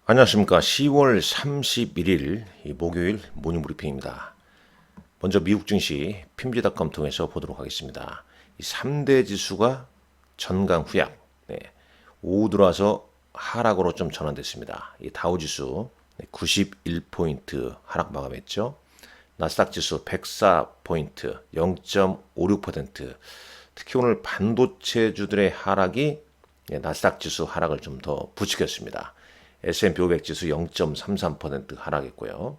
안녕하십니까. 10월 31일 목요일 모닝 브리핑입니다. 먼저 미국 증시 핀비닷컴 통해서 보도록 하겠습니다. 이 3대 지수가 전강 후약, 오후 들어와서 하락으로 좀 전환됐습니다. 이 다우지수 91포인트 하락 마감했죠. 나스닥 지수 104포인트 0.56%. 특히 오늘 반도체주들의 하락이 나스닥 지수 하락을 좀 더 부추겼습니다. S&P 500 지수 0.33% 하락했고요.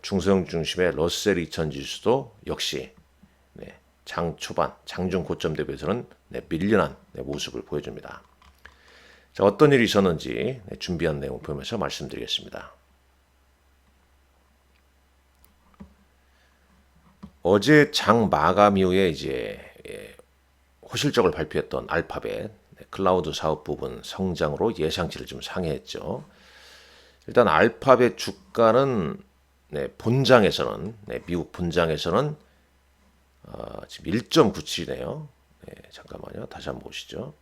중소형 중심의 러셀 2000 지수도 역시 장 초반, 장중 고점 대비해서는 밀려난 모습을 보여줍니다. 자, 어떤 일이 있었는지 준비한 내용 보면서 말씀드리겠습니다. 어제 장 마감 이후에 이제 호실적을 발표했던 알파벳 클라우드 사업 부분 성장으로 예상치를 좀 상회했죠. 일단 알파벳 주가는 본장에서는 미국 본장에서는 지금 1.97이네요. 잠깐만요. 다시 한번 보시죠.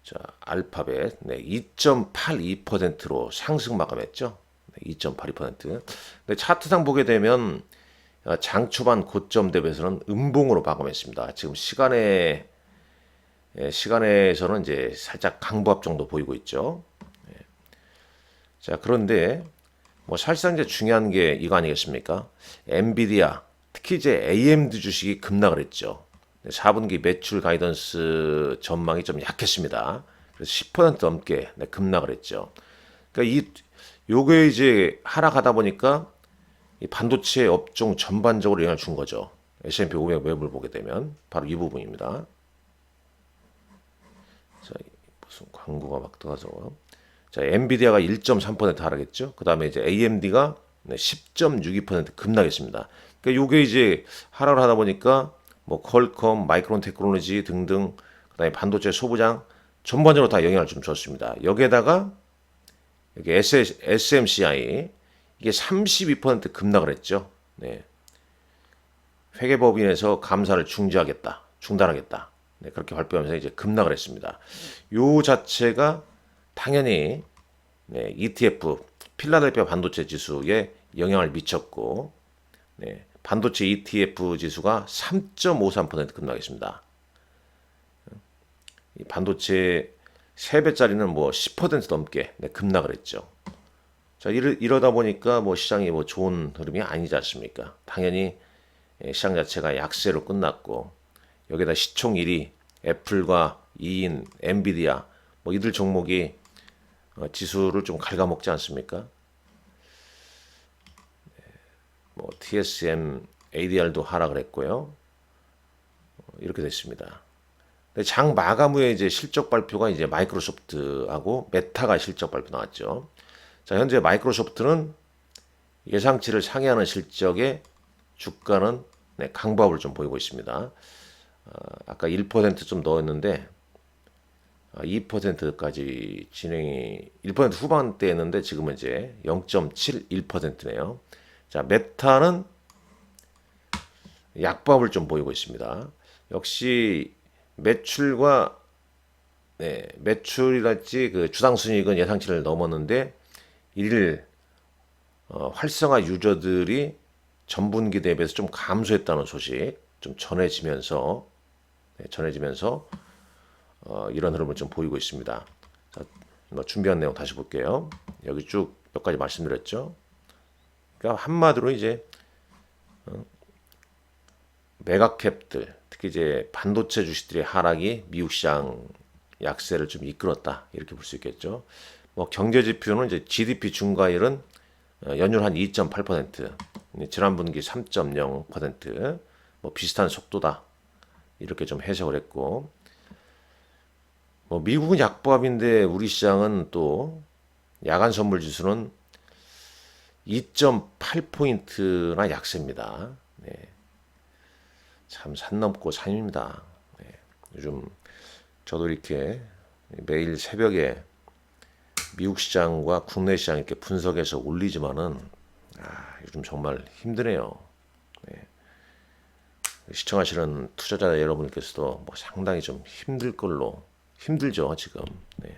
자, 알파벳 2.82%로 상승 마감했죠. 2.82%. 근데 차트상 보게 되면 장 초반 고점 대비해서는 음봉으로 마감했습니다. 지금 시간에서는 이제 살짝 강보합 정도 보이고 있죠. 자, 그런데 뭐 사실상 이제 중요한 게 이거 아니겠습니까? 엔비디아, 특히 이제 AMD 주식이 급락을 했죠. 4분기 매출 가이던스 전망이 좀 약했습니다. 그래서 10% 넘게 급락을 했죠. 그러니까 요게 이제 하락하다 보니까 이 반도체 업종 전반적으로 영향을 준 거죠. S&P 500 매물 보게 되면 바로 이 부분입니다. 자, 무슨 광고가 막 떠가서 자, 엔비디아가 1.3% 하락했죠. 그 다음에 이제 AMD가 10.62% 급락했습니다. 그러니까 요게 이제 하락을 하다 보니까 뭐 퀄컴, 마이크론 테크놀로지 등등 그다음에 반도체 소부장 전반적으로 다 영향을 좀 줬습니다. 여기에다가 여기 SMCI 이게 32% 급락을 했죠. 네. 회계법인에서 감사를 중단하겠다. 네, 그렇게 발표하면서 이제 급락을 했습니다. 요 자체가 당연히 ETF 필라델피아 반도체 지수에 영향을 미쳤고 반도체 ETF 지수가 3.53% 급락했습니다. 이 반도체 3배짜리는 뭐 10% 넘게 급락을 했죠. 자, 이러다 보니까 뭐 시장이 뭐 좋은 흐름이 아니지 않습니까? 당연히 시장 자체가 약세로 끝났고 여기다 시총 1위 애플과 2인 엔비디아 뭐 이들 종목이 지수를 좀 갉아먹지 않습니까? 뭐 TSM, ADR도 하락을 했고요. 이렇게 됐습니다. 근데 장 마감 후에 이제 실적 발표가 이제 마이크로소프트하고 메타가 실적 발표 나왔죠. 자, 현재 마이크로소프트는 예상치를 상회하는 실적에 주가는 강보합을 좀 보이고 있습니다. 아까 1%좀 넣었는데 2%까지 진행이 1% 후반대였는데 지금은 이제 0.71%네요. 자, 메타는 약보합을 좀 보이고 있습니다. 역시 매출과 매출이랄지 그 주당 순이익은 예상치를 넘었는데 이를 활성화 유저들이 전분기 대비해서 좀 감소했다는 소식 좀 전해지면서 이런 흐름을 좀 보이고 있습니다. 자, 뭐 준비한 내용 다시 볼게요. 여기 쭉 몇 가지 말씀드렸죠. 그러니까 한마디로 이제 메가캡들 특히 이제 반도체 주식들의 하락이 미국 시장 약세를 좀 이끌었다 이렇게 볼 수 있겠죠. 뭐 경제 지표는 이제 GDP 중과율은 연율 한 2.8%, 지난 분기 3.0%뭐 비슷한 속도다 이렇게 좀 해석을 했고 뭐 미국은 약보합인데 우리 시장은 또 야간 선물 지수는 2.8포인트나 약세입니다. 네. 참 산 넘고 산입니다. 네. 요즘 저도 이렇게 매일 새벽에 미국 시장과 국내 시장 이렇게 분석해서 올리지만은 요즘 정말 힘드네요. 네. 시청하시는 투자자 여러분께서도 뭐 상당히 좀 힘들 걸로 힘들죠, 지금. 네.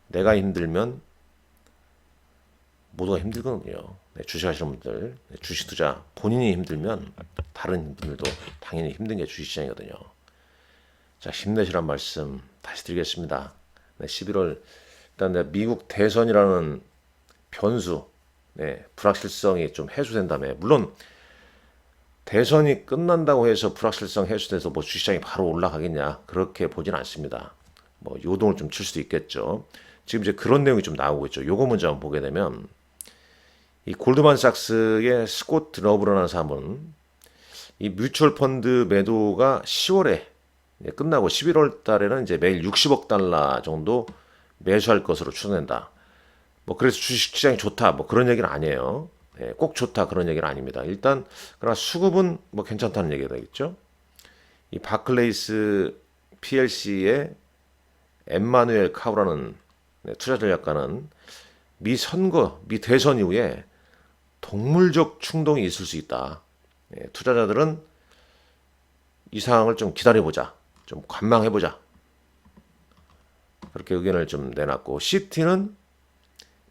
내가 힘들면 모두가 힘들거든요. 네, 주식하시는 분들, 네, 주식 투자 본인이 힘들면 다른 분들도 당연히 힘든 게 주식시장이거든요. 자, 힘내시란 말씀 다시 드리겠습니다. 네, 11월 일단 미국 대선이라는 변수, 네, 불확실성이 좀 해소된다며. 물론 대선이 끝난다고 해서 불확실성 해소돼서 뭐 주식시장이 바로 올라가겠냐, 그렇게 보진 않습니다. 뭐 요동을 좀 칠 수도 있겠죠. 지금 이제 그런 내용이 좀 나오고 있죠. 요거 먼저 한번 보게 되면 이 골드만삭스의 스콧 러브라는 사람은 이 뮤추얼 펀드 매도가 10월에 끝나고 11월 달에는 이제 매일 60억 달러 정도 매수할 것으로 추정된다. 뭐 그래서 주식 시장이 좋다, 뭐 그런 얘기는 아니에요. 예, 꼭 좋다 그런 얘기는 아닙니다. 일단 그러나 수급은 뭐 괜찮다는 얘기가 되겠죠. 이 바클레이스 PLC의 엠마누엘 카우라는 투자 전략가는 미 선거, 미 대선 이후에 동물적 충동이 있을 수 있다. 예, 투자자들은 이 상황을 좀 기다려보자, 좀 관망해보자, 그렇게 의견을 좀 내놨고, CT는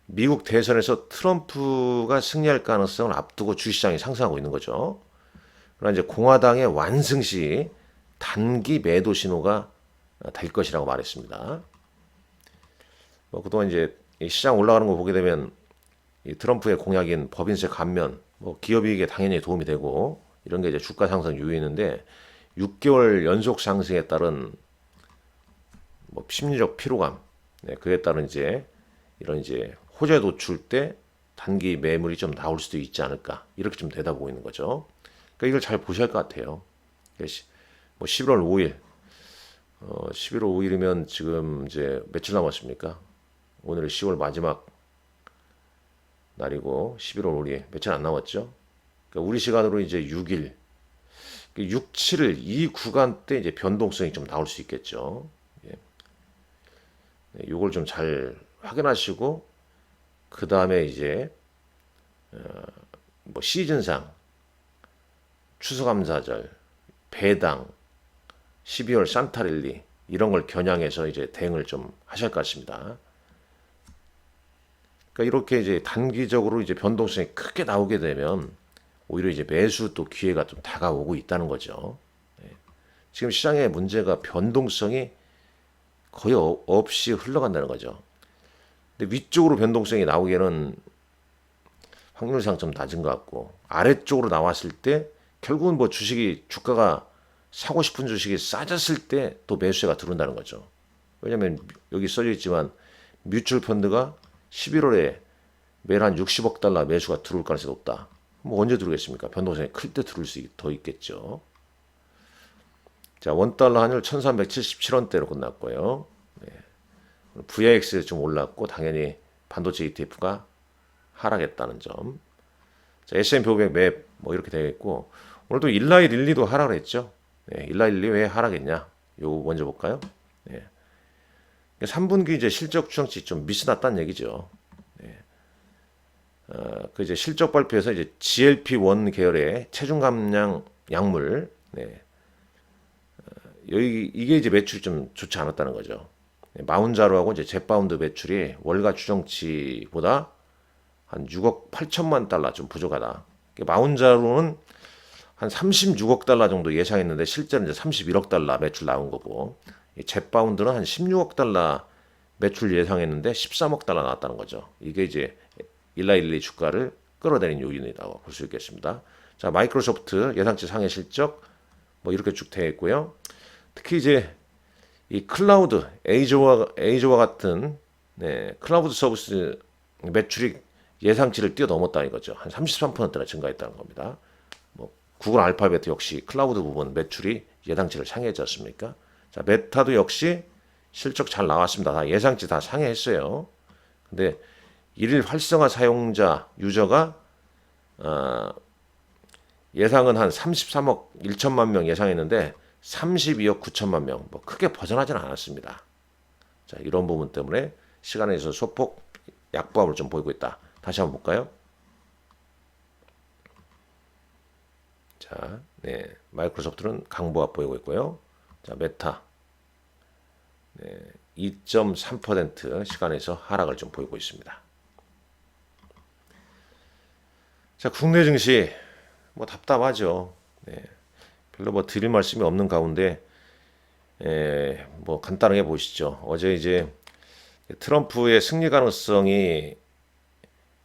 미국 대선에서 트럼프가 승리할 가능성을 앞두고 주시장이 상승하고 있는 거죠. 그러나 이제 공화당의 완승 시 단기 매도 신호가 될 것이라고 말했습니다. 뭐 그동안 이제 시장 올라가는 거 보게 되면 이 트럼프의 공약인 법인세 감면, 뭐 기업이익에 당연히 도움이 되고 이런 게 이제 주가 상승 요인인데 6개월 연속 상승에 따른 뭐 심리적 피로감, 네, 그에 따른 이제 이런 이제 호재 노출 때 단기 매물이 좀 나올 수도 있지 않을까, 이렇게 좀 내다보고 있는 거죠. 그러니까 이걸 잘 보셔야 할 것 같아요. 뭐 11월 5일, 11월 5일이면 지금 이제 며칠 남았습니까? 오늘이 10월 마지막 날이고 11월 5일 며칠 안 남았죠. 그러니까 우리 시간으로 이제 6일, 6, 7일 이 구간 때 이제 변동성이 좀 나올 수 있겠죠. 예. 네, 이걸 좀 잘 확인하시고 그 다음에 이제 뭐 시즌상 추수감사절, 배당, 12월 산타랠리 이런 걸 겨냥해서 이제 대응을 좀 하실 것 같습니다. 그러니까 이렇게 이제 단기적으로 이제 변동성이 크게 나오게 되면 오히려 이제 매수 또 기회가 좀 다가오고 있다는 거죠. 예. 지금 시장의 문제가 변동성이 거의 없이 흘러간다는 거죠. 근데 위쪽으로 변동성이 나오기에는 확률상 좀 낮은 것 같고, 아래쪽으로 나왔을 때 결국은 뭐 주가가 사고 싶은 주식이 싸졌을 때 또 매수세가 들어온다는 거죠. 왜냐면 여기 써져 있지만 뮤추얼 펀드가 11월에 매일 한 60억 달러 매수가 들어올 가능성이 높다. 뭐 언제 들어오겠습니까? 변동성이 클 때 들어올 수 더 있겠죠. 자, 원달러 환율 1377원대로 끝났고요. 네. VIX 좀 올랐고 당연히 반도체 ETF가 하락했다는 점. 자, S&P 500 맵 뭐 이렇게 되겠고, 오늘도 일라이 릴리도 하락을 했죠. 네, 일라이 릴리 왜 하락했냐? 요거 먼저 볼까요? 네. 3분기 이제 실적 추정치 좀 미스났다는 얘기죠. 네. 그 이제 실적 발표에서 이제 GLP-1 계열의 체중 감량 약물, 네. 여기 이게 이제 매출이 좀 좋지 않았다는 거죠. 마운자로하고 이제 젯바운드 매출이 월가 추정치보다 한 6억 8천만 달러 좀 부족하다. 마운자로는 한 36억 달러 정도 예상했는데 실제는 이제 31억 달러 매출 나온 거고, 젯바운드는 한 16억 달러 매출 예상했는데 13억 달러 나왔다는 거죠. 이게 이제 일라일리 주가를 끌어내린 요인이라고 볼 수 있겠습니다. 자, 마이크로소프트 예상치 상해 실적 뭐 이렇게 쭉 되어 있고요. 특히 이제 이 클라우드 에이저와 같은 네, 클라우드 서비스 매출이 예상치를 뛰어넘었다 이거죠. 한 33%나 증가했다는 겁니다. 뭐 구글 알파벳 역시 클라우드 부분 매출이 예상치를 상회했지 않습니까? 자, 메타도 역시 실적 잘 나왔습니다. 다 예상치 다 상회했어요. 근데 일일 활성화 사용자 유저가 예상은 한 33억 1천만 명 예상했는데 32억 9천만 명, 뭐 크게 벗어나지는 않았습니다. 자, 이런 부분 때문에 시간에 있어서 소폭 약보합을 좀 보이고 있다. 다시 한번 볼까요? 자, 네, 마이크로소프트는 강보합 보이고 있고요. 자, 메타, 네, 2.3% 시간에서 하락을 좀 보이고 있습니다. 자, 국내 증시 뭐 답답하죠. 네, 별로 뭐 드릴 말씀이 없는 가운데 뭐 간단하게 보시죠. 어제 이제 트럼프의 승리 가능성이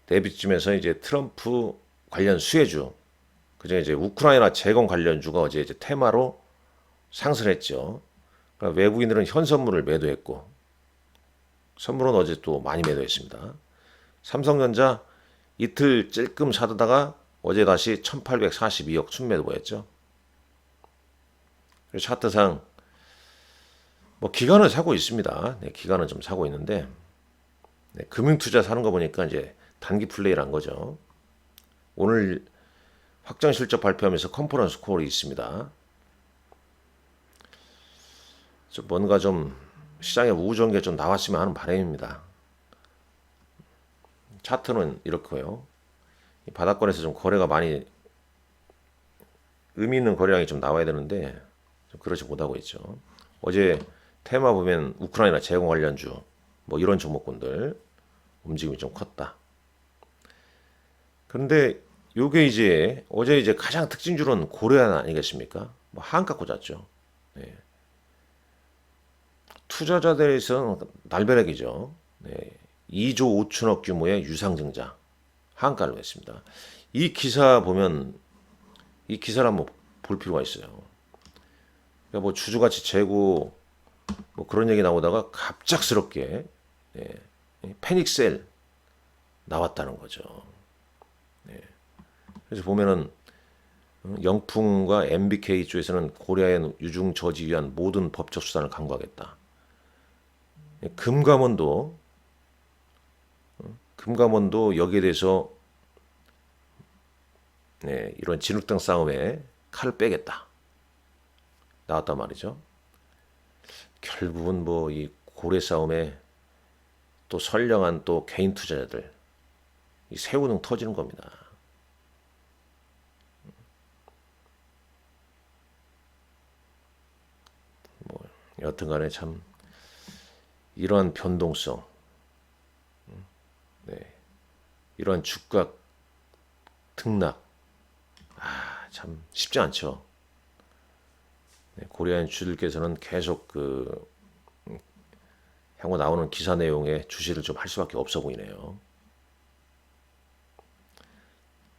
대비쯤에서 이제 트럼프 관련 수혜주, 그중에 이제 우크라이나 재건 관련주가 어제 이제 테마로 상승했죠. 그러니까 외국인들은 현 선물을 매도했고, 선물은 어제 또 많이 매도했습니다. 삼성전자 이틀 찔끔 사두다가 어제 다시 1842억 순매도 보였죠. 그래서 차트상 뭐 기관은 사고 있습니다. 네, 기관은 좀 사고 있는데, 네, 금융투자 사는 거 보니까 이제 단기 플레이란 거죠. 오늘 확정 실적 발표하면서 컨퍼런스 콜이 있습니다. 뭔가 좀 시장에 우호적인 게 좀 나왔으면 하는 바람입니다. 차트는 이렇고요. 바닥권에서 좀 거래가 많이 의미 있는 거래량이 좀 나와야 되는데 좀 그렇지 못하고 있죠. 어제 테마 보면 우크라이나 재건 관련주 뭐 이런 종목군들 움직임이 좀 컸다. 그런데 요게 이제 어제 이제 가장 특징주는 고려안 아니겠습니까? 뭐 하한가 꽂았죠. 네. 투자자들에서는 날벼락이죠. 네. 2조 5천억 규모의 유상증자 하한가를 냈습니다. 이 기사 보면 이 기사를 한번 볼 필요가 있어요. 그러니까 뭐 주주가치 재고 뭐 그런 얘기 나오다가 갑작스럽게 패닉셀 나왔다는 거죠. 네. 그래서 보면은 영풍과 MBK 쪽에서는 고려아연 유증 저지 위한 모든 법적 수단을 강구하겠다. 금감원도 여기에 대해서 이런 진흙탕 싸움에 칼을 빼겠다. 나왔단 말이죠. 결국은 뭐 이 고래 싸움에 또 선량한 또 개인 투자자들 이 새우등 터지는 겁니다. 뭐 여튼간에 참 이러한 변동성, 이러한 주가 등락, 참 쉽지 않죠. 고려아연 주들께서는 계속 향후 나오는 기사 내용에 주시를 좀 할 수밖에 없어 보이네요.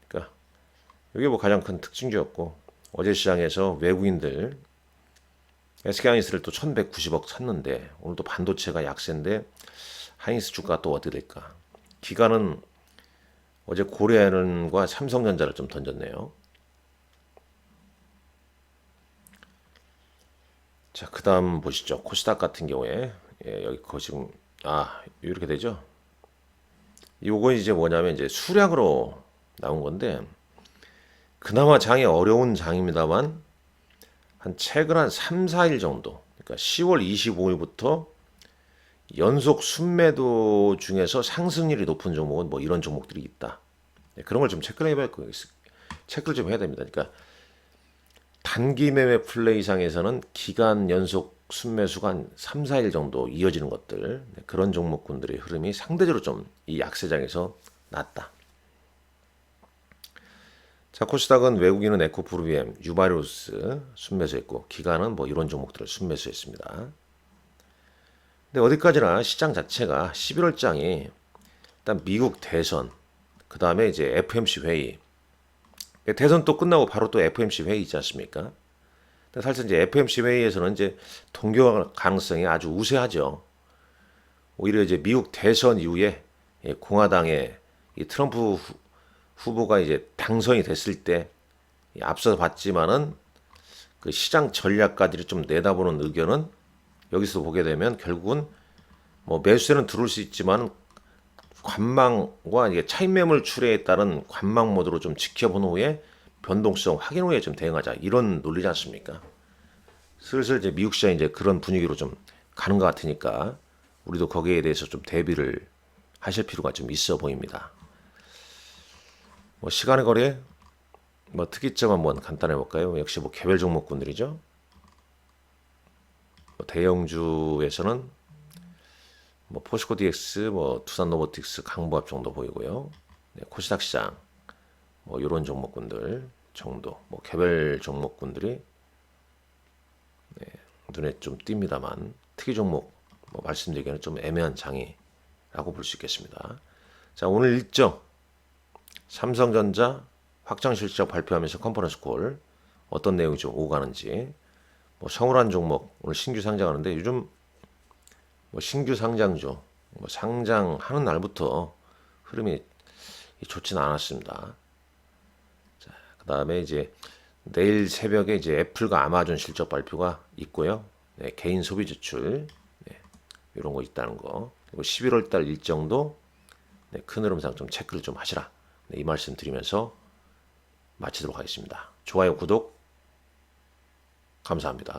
그러니까 이게 뭐 가장 큰 특징이었고 어제 시장에서 외국인들 SK하이닉스를 또 1190억 샀는데 오늘 또 반도체가 약세인데 하이닉스 주가가 또 어떻게 될까? 기관은 어제 고려아연과 삼성전자를 좀 던졌네요. 자, 그 다음 보시죠. 코스닥 같은 경우에 여기 지금 이렇게 되죠. 요거 이제 뭐냐면 이제 수량으로 나온 건데 그나마 장이 어려운 장입니다만 최근 한 3, 4일 정도, 그러니까 10월 25일부터 연속 순매도 중에서 상승률이 높은 종목은 뭐 이런 종목들이 있다. 그런 걸 좀 체크를 좀 해야 됩니다. 그러니까 단기 매매 플레이상에서는 기간 연속 순매수가 한 3, 4일 정도 이어지는 것들, 그런 종목군들의 흐름이 상대적으로 좀 이 약세장에서 낮다. 자, 코스닥은 외국인은 에코프로비엠, 유바리오스 순매수했고 기관은 뭐 이런 종목들을 순매수했습니다. 근데 어디까지나 시장 자체가 11월장이 일단 미국 대선, 그 다음에 이제 FOMC 회의, 대선 또 끝나고 바로 또 FOMC 회의 있지 않습니까? 근데 사실 이제 FOMC 회의에서는 이제 동결 가능성이 아주 우세하죠. 오히려 이제 미국 대선 이후에 공화당의 이 트럼프 후보가 이제 당선이 됐을 때 앞서 봤지만은 그 시장 전략가들이 좀 내다보는 의견은 여기서 보게 되면 결국은 뭐 매수세는 들어올 수 있지만 관망과 이게 차익 매물 출회에 따른 관망 모드로 좀 지켜본 후에 변동성 확인 후에 좀 대응하자 이런 논리지 않습니까? 슬슬 이제 미국 시장이 이제 그런 분위기로 좀 가는 것 같으니까 우리도 거기에 대해서 좀 대비를 하실 필요가 좀 있어 보입니다. 뭐 시간의 거래 뭐 특이점 한번 간단해 볼까요? 역시 뭐 개별 종목군들이죠. 뭐 대형주에서는 뭐 포스코 DX, 뭐 두산 로보틱스 강보합 정도 보이고요. 네, 코스닥 시장 뭐 이런 종목군들 정도, 뭐 개별 종목군들이 눈에 좀 띕니다만 특이 종목 뭐 말씀드리기에는 좀 애매한 장이라고 볼 수 있겠습니다. 자, 오늘 일정 삼성전자 확정 실적 발표하면서 컨퍼런스 콜 어떤 내용이 좀 오고 가는지, 뭐 성울한 종목 오늘 신규 상장하는데 요즘 뭐 신규 상장주 뭐 상장하는 날부터 흐름이 좋지는 않았습니다. 자, 그다음에 이제 내일 새벽에 이제 애플과 아마존 실적 발표가 있고요. 네, 개인 소비 지출 네, 이런 거 있다는 거. 그리고 11월 달 일정도 네, 큰 흐름상 좀 체크를 좀 하시라. 네, 이 말씀 드리면서 마치도록 하겠습니다. 좋아요, 구독 감사합니다.